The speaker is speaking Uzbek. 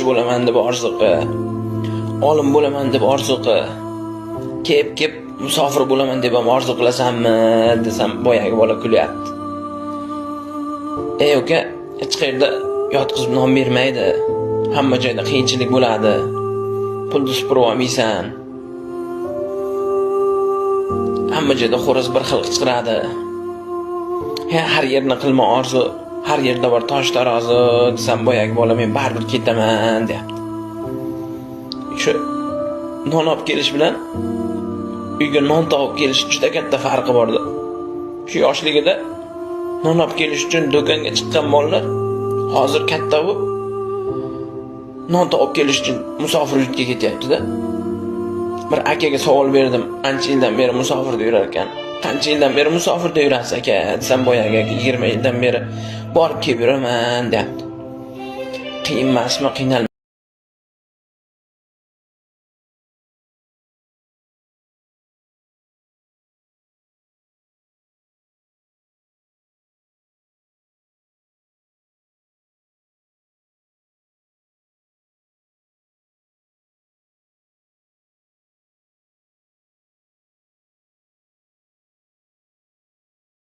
bo'laman deb orzuqi, olim bo'laman deb orzuqi, kelib musofir bo'laman deb ham orzu qilasanmi desam, boyagi bola kulyapti. Ey uka, hech qayerda yotqizib non bermaydi. Hamma joyda qiyinchilik bo'ladi. Pulni supurib olmaysan. Hamma joyda xo'roz bir xil qichqiradi. Har yerni qilma orzu, har yerda bor tosh tarozi desam, boyagi bola men baribir ketaman deyapti. Shu non olib kelish bilan uyga non topib kelish juda katta farqi bor. Shu yoshligida non olib kelish uchun do'konga chiqqan bolalar hozir katta bo'lib non topib kelish uchun musofir yurtga ketyapti-da. Bir akaga savol berdim, ancha yildan beri musofirda yurar ekan. Qancha yildan beri musofirda yurasiz aka desam, boyagi 20 yildan beri borib kelib yuraman deyapti. Qiyin emasmi, qiynal